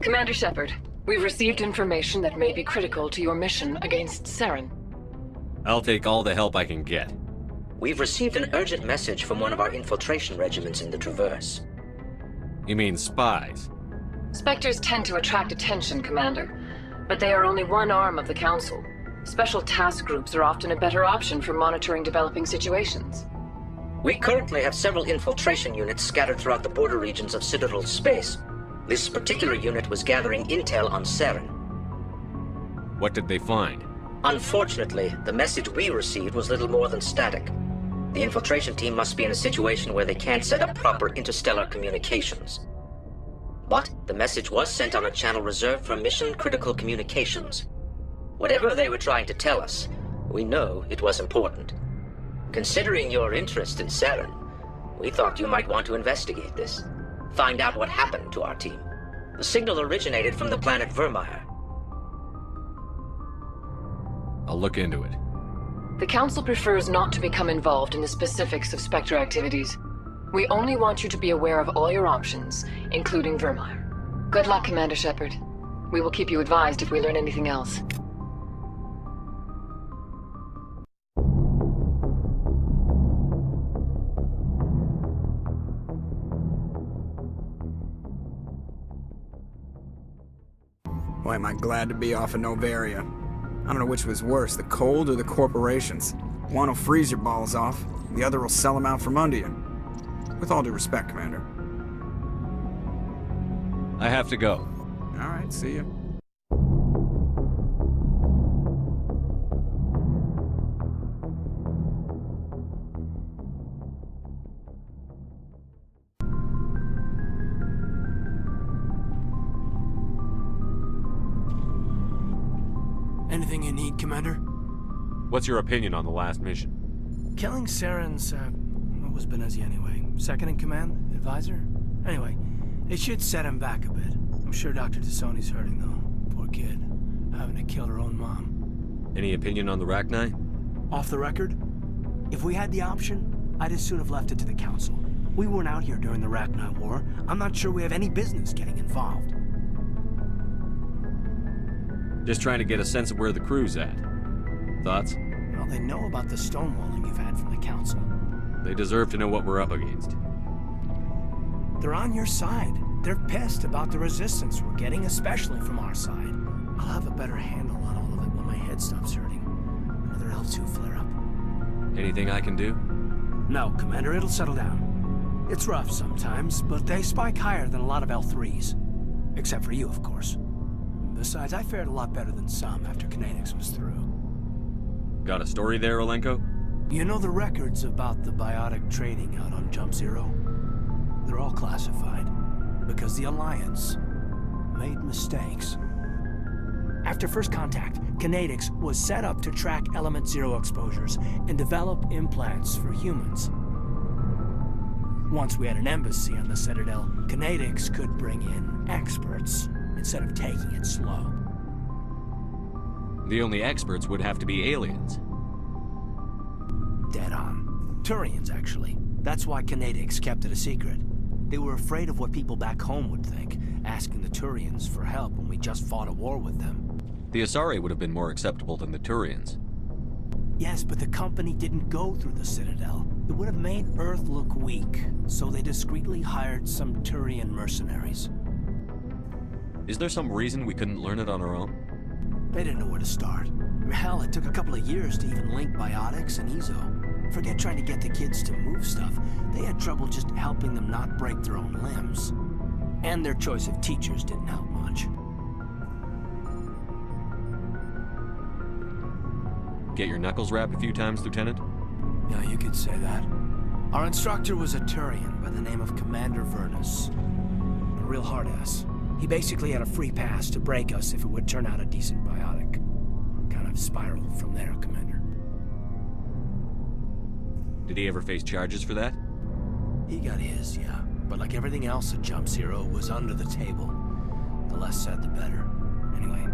Commander Shepard, we've received information that may be critical to your mission against Saren. I'll take all the help I can get. We've received an urgent message from one of our infiltration regiments in the Traverse. You mean spies? Spectres tend to attract attention, Commander, but they are only one arm of the Council. Special task groups are often a better option for monitoring developing situations. We currently have several infiltration units scattered throughout the border regions of Citadel space. This particular unit was gathering intel on Saren. What did they find? Unfortunately, the message we received was little more than static. The infiltration team must be in a situation where they can't set up proper interstellar communications. But the message was sent on a channel reserved for mission-critical communications. Whatever they were trying to tell us, we know it was important. Considering your interest in Saren, we thought you might want to investigate this. Find out what happened to our team. The signal originated from the planet Vermeer. I'll look into it. The Council prefers not to become involved in the specifics of Spectre activities. We only want you to be aware of all your options, including Vermeer. Good luck, Commander Shepard. We will keep you advised if we learn anything else. Boy, am I glad to be off of Noveria. I don't know which was worse, the cold or the corporations. One will freeze your balls off, the other will sell them out from under you. With all due respect, Commander. I have to go. All right, see ya. Anything you need, Commander? What's your opinion on the last mission? Killing Saren's, what was Benezi anyway? Second in command? Advisor? Anyway, it should set him back a bit. I'm sure Dr. Tassoni's hurting, though. Poor kid. Having to kill her own mom. Any opinion on the Rachni? Off the record? If we had the option, I'd as soon have left it to the Council. We weren't out here during the Rachni War. I'm not sure we have any business getting involved. Just trying to get a sense of where the crew's at. Thoughts? Well, they know about the stonewalling you've had from the Council. They deserve to know what we're up against. They're on your side. They're pissed about the resistance we're getting, especially from our side. I'll have a better handle on all of it when my head stops hurting. Another L2 flare-up. Anything I can do? No, Commander, it'll settle down. It's rough sometimes, but they spike higher than a lot of L3s. Except for you, of course. Besides, I fared a lot better than some after Kinetics was through. Got a story there, Olenko? You know the records about the biotic trading out on Jump Zero? They're all classified, because the Alliance made mistakes. After first contact, Kinetics was set up to track Element Zero exposures and develop implants for humans. Once we had an embassy on the Citadel, Kinetics could bring in experts instead of taking it slow. The only experts would have to be aliens. Dead on. Turians, actually. That's why Kinetics kept it a secret. They were afraid of what people back home would think, asking the Turians for help when we just fought a war with them. The Asari would have been more acceptable than the Turians. Yes, but the company didn't go through the Citadel. It would have made Earth look weak, so they discreetly hired some Turian mercenaries. Is there some reason we couldn't learn it on our own? They didn't know where to start. Hell, it took a couple of years to even link biotics and Ezo. Forget trying to get the kids to move stuff. They had trouble just helping them not break their own limbs. And their choice of teachers didn't help much. Get your knuckles rapped a few times, Lieutenant? Yeah, you could say that. Our instructor was a Turian by the name of Commander Vernus. A real hard-ass. He basically had a free pass to break us if it would turn out a decent biotic. Kind of spiraled from there, Commander. Did he ever face charges for that? He got his, yeah. But like everything else at Jump Zero, it was under the table. The less said, the better. Anyway,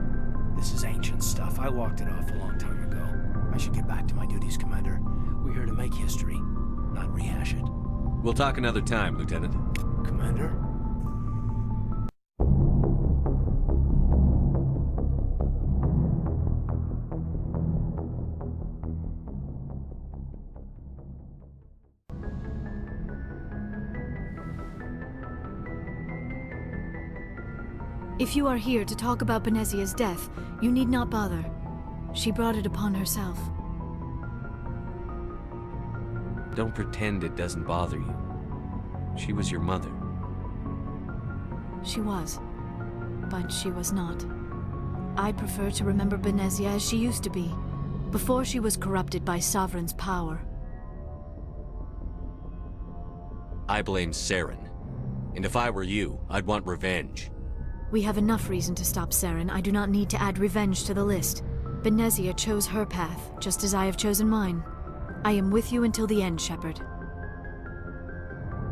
this is ancient stuff. I walked it off a long time ago. I should get back to my duties, Commander. We're here to make history, not rehash it. We'll talk another time, Lieutenant. Commander? If you are here to talk about Benezia's death, you need not bother. She brought it upon herself. Don't pretend it doesn't bother you. She was your mother. She was. But she was not. I prefer to remember Benezia as she used to be, before she was corrupted by Sovereign's power. I blame Saren. And if I were you, I'd want revenge. We have enough reason to stop Saren. I do not need to add revenge to the list. Benezia chose her path, just as I have chosen mine. I am with you until the end, Shepard.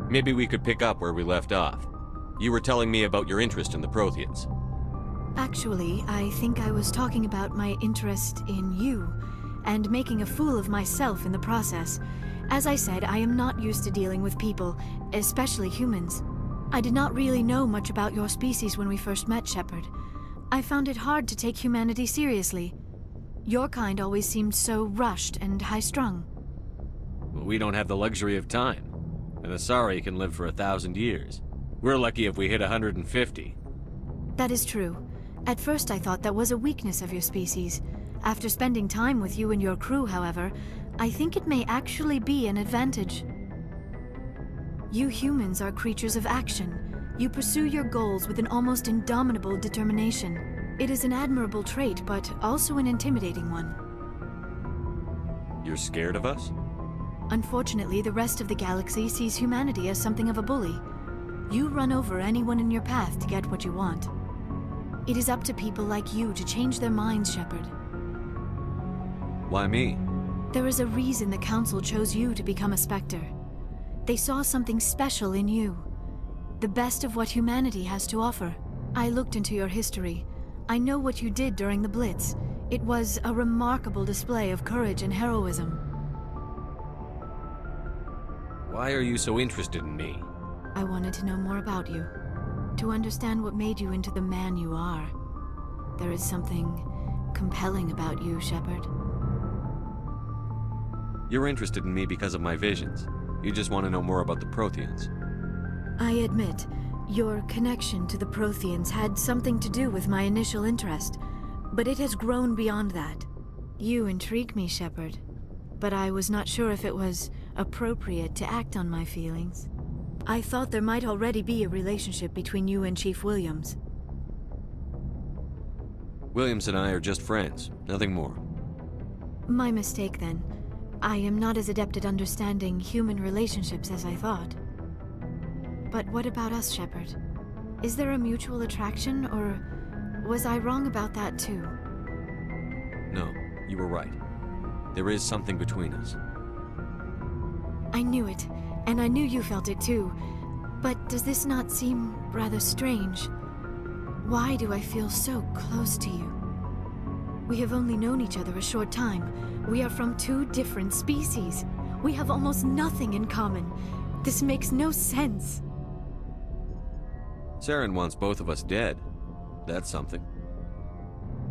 Maybe we could pick up where we left off. You were telling me about your interest in the Protheans. Actually, I think I was talking about my interest in you, and making a fool of myself in the process. As I said, I am not used to dealing with people, especially humans. I did not really know much about your species when we first met, Shepard. I found it hard to take humanity seriously. Your kind always seemed so rushed and high-strung. Well, we don't have the luxury of time. An Asari can live for 1,000 years. We're lucky if we hit 150. That is true. At first I thought that was a weakness of your species. After spending time with you and your crew, however, I think it may actually be an advantage. You humans are creatures of action. You pursue your goals with an almost indomitable determination. It is an admirable trait, but also an intimidating one. You're scared of us? Unfortunately, the rest of the galaxy sees humanity as something of a bully. You run over anyone in your path to get what you want. It is up to people like you to change their minds, Shepard. Why me? There is a reason the Council chose you to become a Spectre. They saw something special in you. The best of what humanity has to offer. I looked into your history. I know what you did during the Blitz. It was a remarkable display of courage and heroism. Why are you so interested in me? I wanted to know more about you. To understand what made you into the man you are. There is something compelling about you, Shepard. You're interested in me because of my visions. You just want to know more about the Protheans. I admit, your connection to the Protheans had something to do with my initial interest, but it has grown beyond that. You intrigue me, Shepard, but I was not sure if it was appropriate to act on my feelings. I thought there might already be a relationship between you and Chief Williams. Williams and I are just friends, nothing more. My mistake, then. I am not as adept at understanding human relationships as I thought. But what about us, Shepard? Is there a mutual attraction, or was I wrong about that too? No, you were right. There is something between us. I knew it, and I knew you felt it too. But does this not seem rather strange? Why do I feel so close to you? We have only known each other a short time. We are from two different species. We have almost nothing in common. This makes no sense. Saren wants both of us dead. That's something.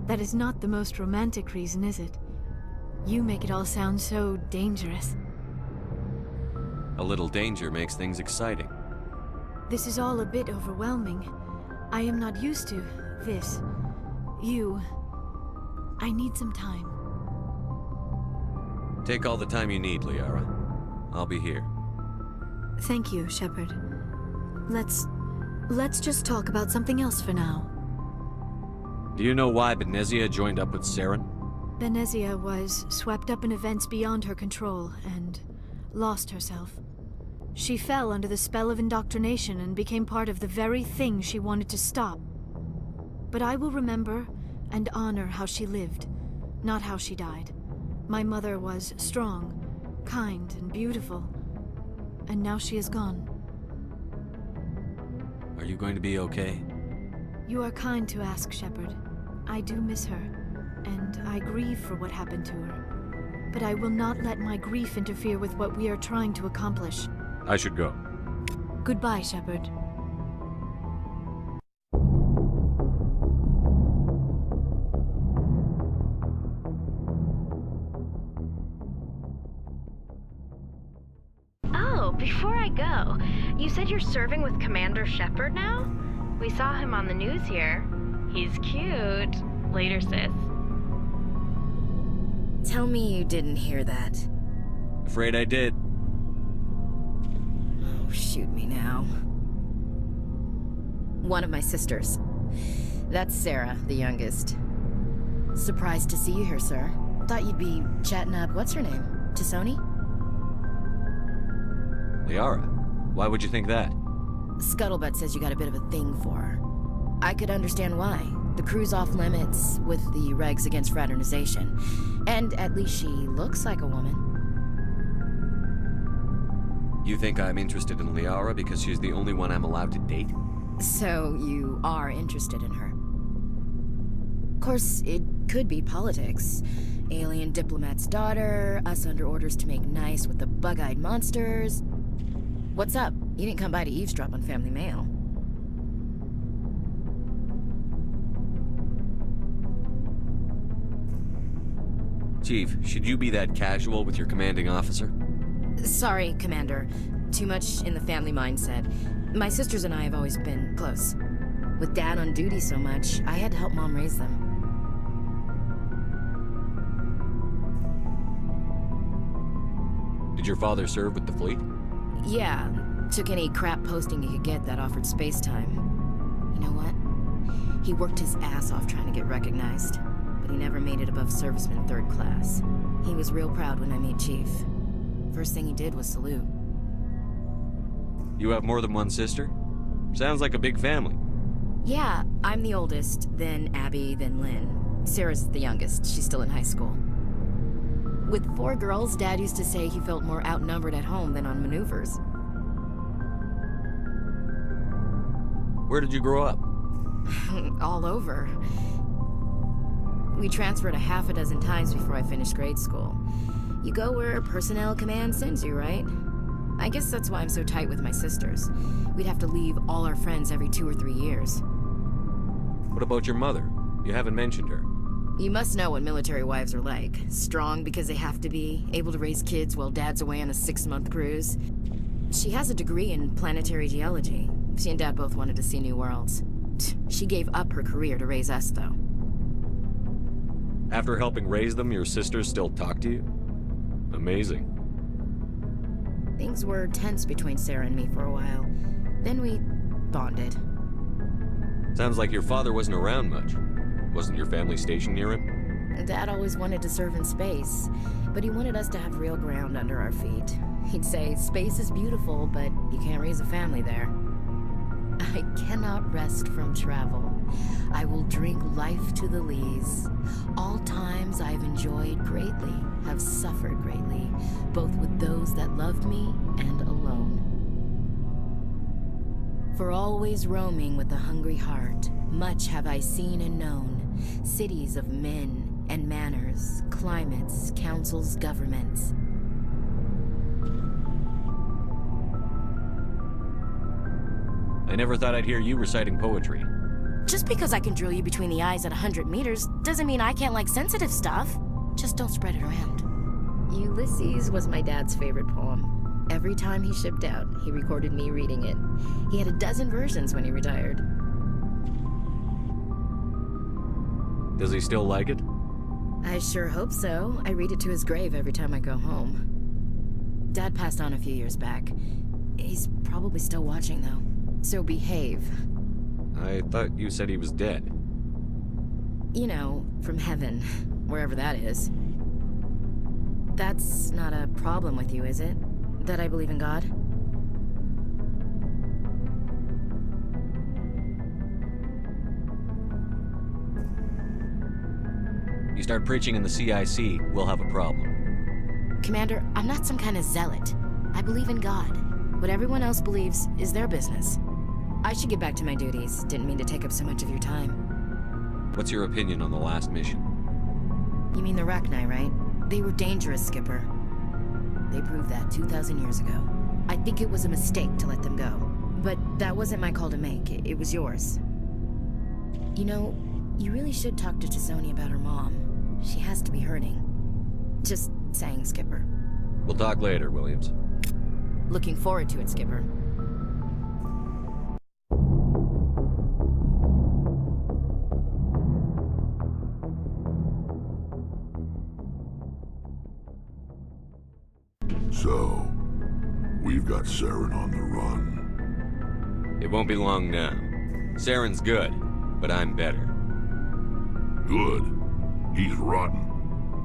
That is not the most romantic reason, is it? You make it all sound so dangerous. A little danger makes things exciting. This is all a bit overwhelming. I am not used to this. You. I need some time. Take all the time you need, Liara. I'll be here. Thank you, Shepard. Let's just talk about something else for now. Do you know why Benezia joined up with Saren? Benezia was swept up in events beyond her control and lost herself. She fell under the spell of indoctrination and became part of the very thing she wanted to stop. But I will remember and honor how she lived, not how she died. My mother was strong, kind, and beautiful, and now she is gone. Are you going to be okay? You are kind to ask, Shepard. I do miss her, and I grieve for what happened to her. But I will not let my grief interfere with what we are trying to accomplish. I should go. Goodbye, Shepard. Oh, before I go, you said you're serving with Commander Shepard now? We saw him on the news here. He's cute. Later, sis. Tell me you didn't hear that. Afraid I did. Oh, shoot me now. One of my sisters. That's Sarah, the youngest. Surprised to see you here, sir. Thought you'd be chatting up, what's her name? T'Soni? Liara, why would you think that? Scuttlebutt says you got a bit of a thing for her. I could understand why. The crew's off limits with the regs against fraternization. And at least she looks like a woman. You think I'm interested in Liara because she's the only one I'm allowed to date? So you are interested in her. Of course, it could be politics. Alien diplomat's daughter, us under orders to make nice with the bug-eyed monsters. What's up? You didn't come by to eavesdrop on Family Mail. Chief, should you be that casual with your commanding officer? Sorry, Commander. Too much in the family mindset. My sisters and I have always been close. With Dad on duty so much, I had to help Mom raise them. Did your father serve with the fleet? Yeah, took any crap posting he could get that offered space time. You know what? He worked his ass off trying to get recognized, but he never made it above serviceman 3rd class. He was real proud when I made Chief. First thing he did was salute. You have more than one sister? Sounds like a big family. Yeah, I'm the oldest, then Abby, then Lynn. Sarah's the youngest, she's still in high school. With 4 girls, Dad used to say he felt more outnumbered at home than on maneuvers. Where did you grow up? All over. We transferred a half a dozen times before I finished grade school. You go where personnel command sends you, right? I guess that's why I'm so tight with my sisters. We'd have to leave all our friends every 2 or 3 years. What about your mother? You haven't mentioned her. You must know what military wives are like. Strong because they have to be, able to raise kids while Dad's away on a 6-month cruise. She has a degree in planetary geology. She and Dad both wanted to see new worlds. She gave up her career to raise us, though. After helping raise them, your sisters still talk to you? Amazing. Things were tense between Sarah and me for a while. Then we bonded. Sounds like your father wasn't around much. Wasn't your family stationed near him? Dad always wanted to serve in space, but he wanted us to have real ground under our feet. He'd say, space is beautiful, but you can't raise a family there. I cannot rest from travel. I will drink life to the lees. All times I have enjoyed greatly, have suffered greatly, both with those that loved me and alone. For always roaming with a hungry heart, much have I seen and known, cities of men and manners, climates, councils, governments. I never thought I'd hear you reciting poetry. Just because I can drill you between the eyes at 100 meters doesn't mean I can't like sensitive stuff. Just don't spread it around. Ulysses was my dad's favorite poem. Every time he shipped out, he recorded me reading it. He had a dozen versions when he retired. Does he still like it? I sure hope so. I read it to his grave every time I go home. Dad passed on a few years back. He's probably still watching, though. So behave. I thought you said he was dead. You know, from heaven, wherever that is. That's not a problem with you, is it? That I believe in God? You start preaching in the CIC, we'll have a problem. Commander, I'm not some kind of zealot. I believe in God. What everyone else believes is their business. I should get back to my duties. Didn't mean to take up so much of your time. What's your opinion on the last mission? You mean the Rachni, right? They were dangerous, Skipper. They proved that 2,000 years ago. I think it was a mistake to let them go. But that wasn't my call to make. It was yours. You know, you really should talk to T'Soni about her mom. She has to be hurting. Just saying, Skipper. We'll talk later, Williams. Looking forward to it, Skipper. What So, we've got Saren on the run. It won't be long now. Saren's good, but I'm better. Good. He's rotten.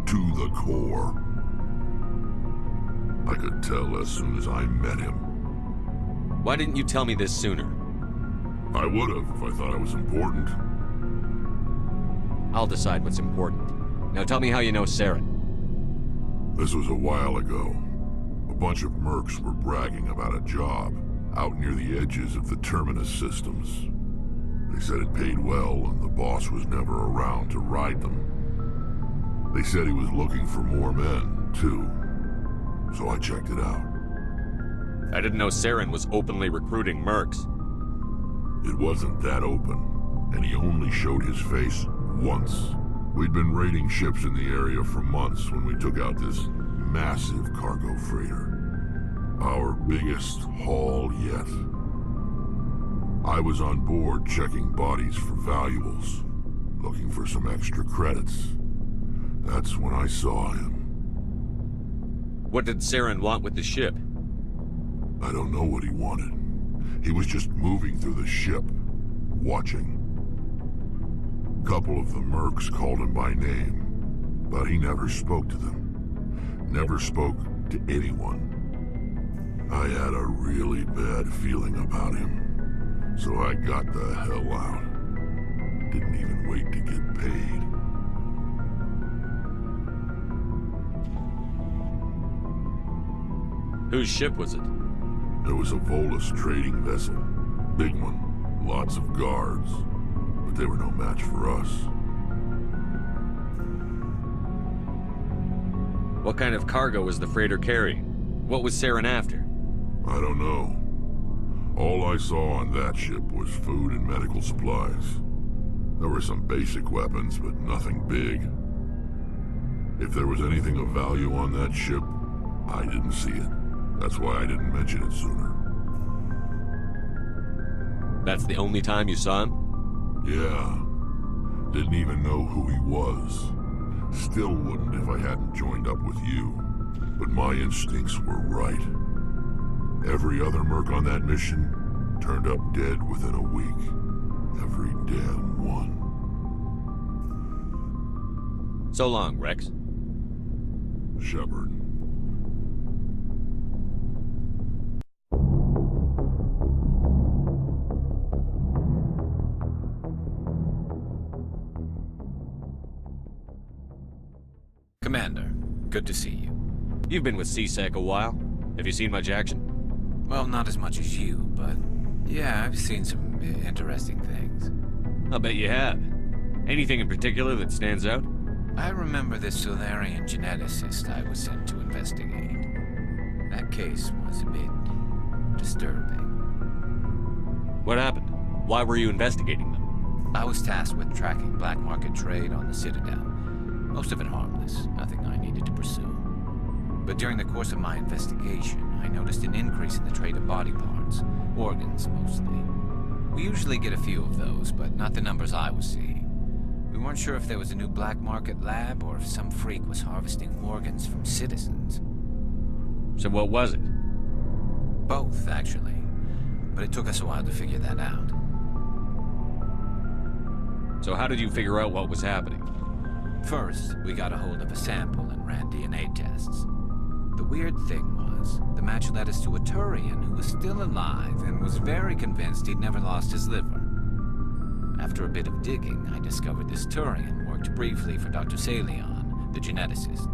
To the core. I could tell as soon as I met him. Why didn't you tell me this sooner? I would have if I thought it was important. I'll decide what's important. Now tell me how you know Saren. This was a while ago. A bunch of mercs were bragging about a job out near the edges of the Terminus systems. They said it paid well and the boss was never around to ride them. They said he was looking for more men, too. So I checked it out. I didn't know Saren was openly recruiting mercs. It wasn't that open, and he only showed his face once. We'd been raiding ships in the area for months when we took out this massive cargo freighter. Our biggest haul yet. I was on board checking bodies for valuables, looking for some extra credits. That's when I saw him. What did Saren want with the ship? I don't know what he wanted. He was just moving through the ship, watching. A couple of the mercs called him by name, but he never spoke to them. Never spoke to anyone. I had a really bad feeling about him, so I got the hell out. Didn't even wait to get paid. Whose ship was it? It was a Volus trading vessel. Big one. Lots of guards. But they were no match for us. What kind of cargo was the freighter carrying? What was Saren after? I don't know. All I saw on that ship was food and medical supplies. There were some basic weapons, but nothing big. If there was anything of value on that ship, I didn't see it. That's why I didn't mention it sooner. That's the only time you saw him? Yeah. Didn't even know who he was. Still wouldn't if I hadn't joined up with you. But my instincts were right. Every other merc on that mission turned up dead within a week. Every damn one. So long, Wrex. Shepard. Commander, good to see you. You've been with CSEC a while. Have you seen much action? Well, not as much as you, but yeah, I've seen some interesting things. I'll bet you have. Anything in particular that stands out? I remember this Solarian geneticist I was sent to investigate. That case was a bit disturbing. What happened? Why were you investigating them? I was tasked with tracking black market trade on the Citadel. Most of it harmless, nothing I needed to pursue. But during the course of my investigation, I noticed an increase in the trade of body parts, organs mostly. We usually get a few of those, but not the numbers I was seeing. We weren't sure if there was a new black market lab or if some freak was harvesting organs from citizens. So what was it? Both, actually. But it took us a while to figure that out. So how did you figure out what was happening? First, we got a hold of a sample and ran DNA tests. The weird thing was, the match led us to a Turian who was still alive and was very convinced he'd never lost his liver. After a bit of digging, I discovered this Turian worked briefly for Dr. Salion, the geneticist.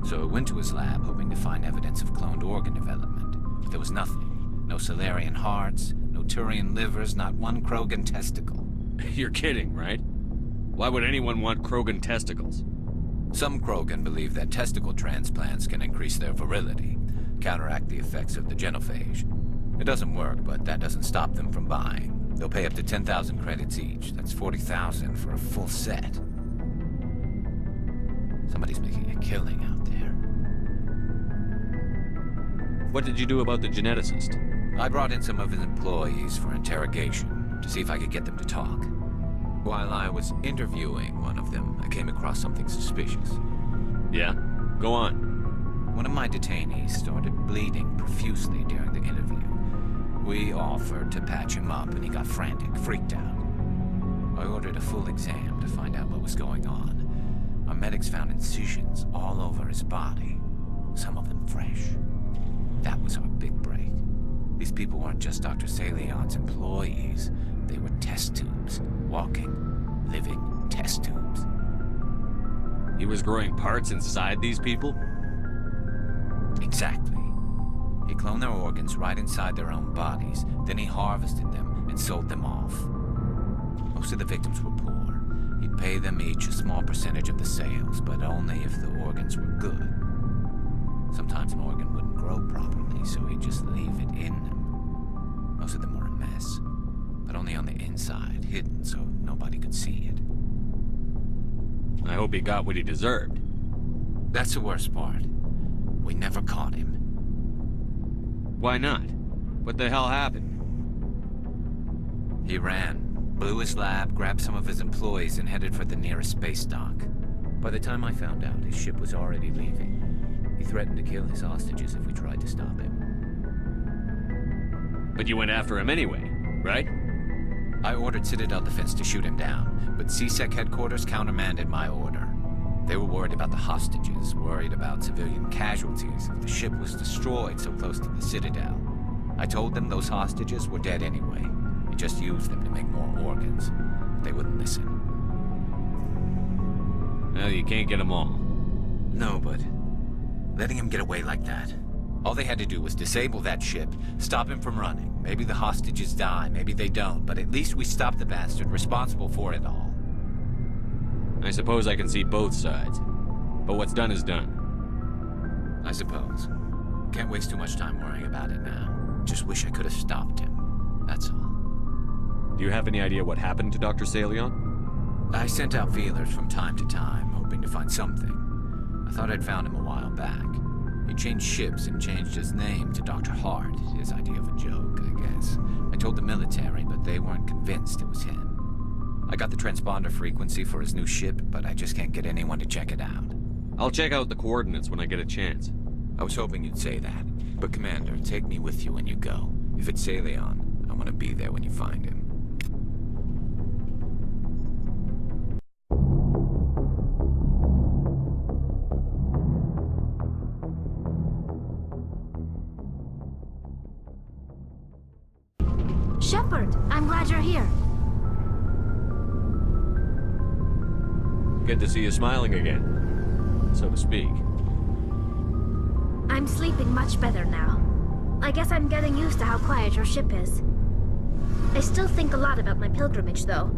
So I went to his lab hoping to find evidence of cloned organ development. But there was nothing. No Solarian hearts, no Turian livers, not one Krogan testicle. You're kidding, right? Why would anyone want Krogan testicles? Some Krogan believe that testicle transplants can increase their virility, counteract the effects of the genophage. It doesn't work, but that doesn't stop them from buying. They'll pay up to 10,000 credits each. That's 40,000 for a full set. Somebody's making a killing out there. What did you do about the geneticist? I brought in some of his employees for interrogation, to see if I could get them to talk. While I was interviewing one of them, I came across something suspicious. Yeah? Go on. One of my detainees started bleeding profusely during the interview. We offered to patch him up and he got frantic, freaked out. I ordered a full exam to find out what was going on. Our medics found incisions all over his body, some of them fresh. That was our big break. These people weren't just Dr. Salion's employees. They were test tubes. Walking, living test tubes. He was growing parts inside these people? Exactly. He cloned their organs right inside their own bodies. Then he harvested them and sold them off. Most of the victims were poor. He'd pay them each a small percentage of the sales, but only if the organs were good. Sometimes an organ wouldn't grow properly, so he'd just leave it in them. Most of them were a mess, but only on the inside, hidden so nobody could see it. I hope he got what he deserved. That's the worst part. We never caught him. Why not? What the hell happened? He ran, blew his lab, grabbed some of his employees, and headed for the nearest space dock. By the time I found out, his ship was already leaving. He threatened to kill his hostages if we tried to stop him. But you went after him anyway, right? I ordered Citadel Defense to shoot him down, but CSEC headquarters countermanded my order. They were worried about the hostages, worried about civilian casualties if the ship was destroyed so close to the Citadel. I told them those hostages were dead anyway. We just used them to make more organs. But they wouldn't listen. Well, you can't get them all. No, but letting him get away like that. All they had to do was disable that ship, stop him from running. Maybe the hostages die, maybe they don't, but at least we stopped the bastard responsible for it all. I suppose I can see both sides. But what's done is done. I suppose. Can't waste too much time worrying about it now. Just wish I could have stopped him. That's all. Do you have any idea what happened to Dr. Salion? I sent out feelers from time to time, hoping to find something. I thought I'd found him a while back. He changed ships and changed his name to Dr. Hart, his idea of a joke, I guess. I told the military, but they weren't convinced it was him. I got the transponder frequency for his new ship, but I just can't get anyone to check it out. I'll check out the coordinates when I get a chance. I was hoping you'd say that. But Commander, take me with you when you go. If it's Salion, I want to be there when you find him. Shepard, I'm glad you're here. Good to see you smiling again, so to speak. I'm sleeping much better now. I guess I'm getting used to how quiet your ship is. I still think a lot about my pilgrimage, though.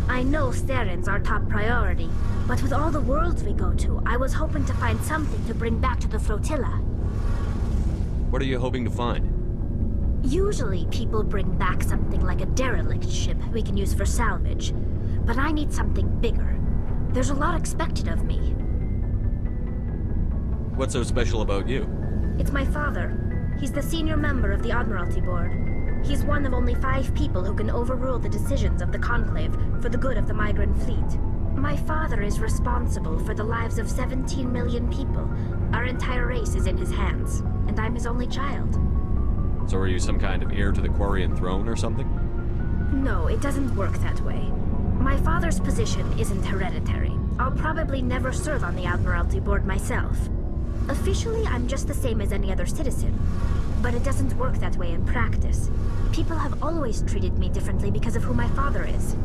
I know Steren's our top priority, but with all the worlds we go to, I was hoping to find something to bring back to the flotilla. What are you hoping to find? Usually, people bring back something like a derelict ship we can use for salvage, but I need something bigger. There's a lot expected of me. What's so special about you? It's my father. He's the senior member of the Admiralty Board. He's one of only 5 people who can overrule the decisions of the Conclave for the good of the migrant fleet. My father is responsible for the lives of 17 million people. Our entire race is in his hands, and I'm his only child. So are you some kind of heir to the Quarian throne or something? No, it doesn't work that way. My father's position isn't hereditary. I'll probably never serve on the Admiralty Board myself. Officially, I'm just the same as any other citizen. But it doesn't work that way in practice. People have always treated me differently because of who my father is.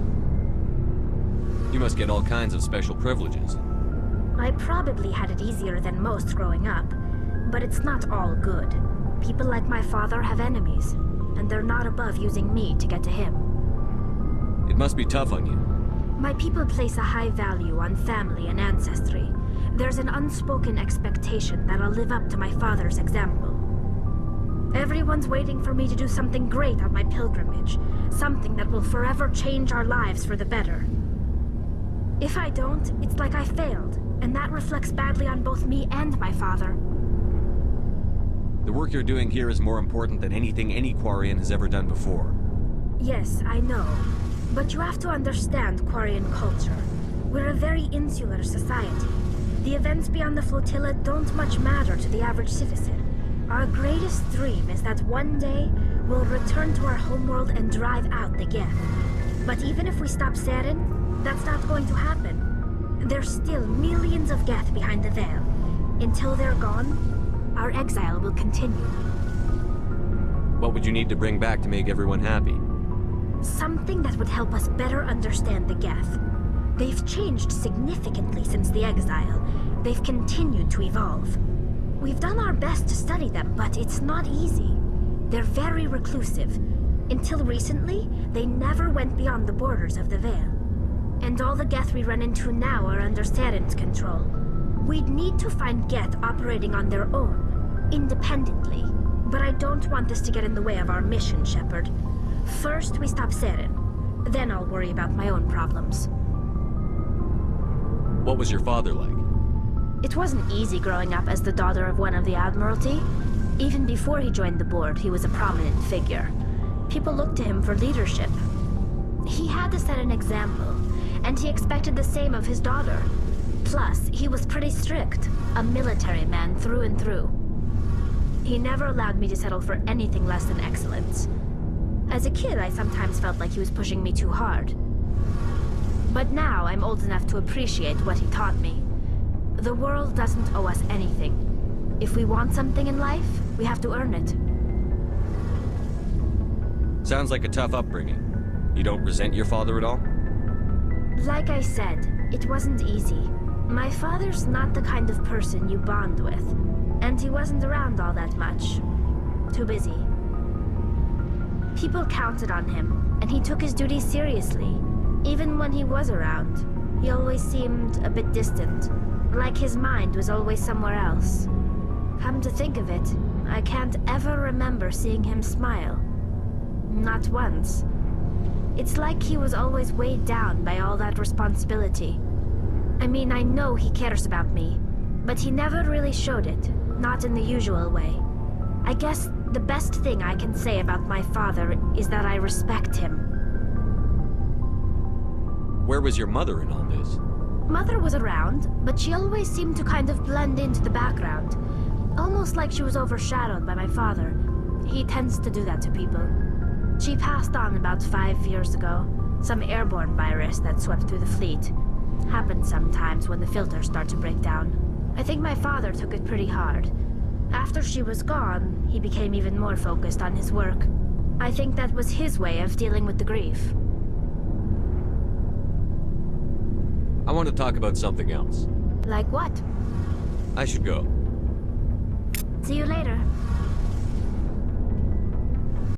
You must get all kinds of special privileges. I probably had it easier than most growing up, but it's not all good. People like my father have enemies, and they're not above using me to get to him. It must be tough on you. My people place a high value on family and ancestry. There's an unspoken expectation that I'll live up to my father's example. Everyone's waiting for me to do something great on my pilgrimage, something that will forever change our lives for the better. If I don't, it's like I failed, and that reflects badly on both me and my father. The work you're doing here is more important than anything any Quarian has ever done before. Yes, I know. But you have to understand Quarian culture. We're a very insular society. The events beyond the flotilla don't much matter to the average citizen. Our greatest dream is that one day we'll return to our homeworld and drive out the Geth. But even if we stop Saren, that's not going to happen. There's still millions of Geth behind the veil. Until they're gone, our exile will continue. What would you need to bring back to make everyone happy? Something that would help us better understand the Geth. They've changed significantly since the exile. They've continued to evolve. We've done our best to study them, but it's not easy. They're very reclusive. Until recently, they never went beyond the borders of the Veil. And all the Geth we run into now are under Saren's control. We'd need to find Geth operating on their own, independently. But I don't want this to get in the way of our mission, Shepard. First, we stop Saren. Then I'll worry about my own problems. What was your father like? It wasn't easy growing up as the daughter of one of the Admiralty. Even before he joined the board, he was a prominent figure. People looked to him for leadership. He had to set an example, and he expected the same of his daughter. Plus, he was pretty strict, a military man through and through. He never allowed me to settle for anything less than excellence. As a kid, I sometimes felt like he was pushing me too hard. But now, I'm old enough to appreciate what he taught me. The world doesn't owe us anything. If we want something in life, we have to earn it. Sounds like a tough upbringing. You don't resent your father at all? Like I said, it wasn't easy. My father's not the kind of person you bond with, and he wasn't around all that much. Too busy. People counted on him, and he took his duties seriously. Even when he was around, he always seemed a bit distant, like his mind was always somewhere else. Come to think of it, I can't ever remember seeing him smile. Not once. It's like he was always weighed down by all that responsibility. I mean, I know he cares about me, but he never really showed it, not in the usual way. I guess the best thing I can say about my father is that I respect him. Where was your mother in all this? Mother was around, but she always seemed to kind of blend into the background. Almost like she was overshadowed by my father. He tends to do that to people. She passed on about 5 years ago. Some airborne virus that swept through the fleet. Happens sometimes when the filters start to break down. I think my father took it pretty hard. After she was gone, he became even more focused on his work. I think that was his way of dealing with the grief. I want to talk about something else. Like what? I should go. See you later.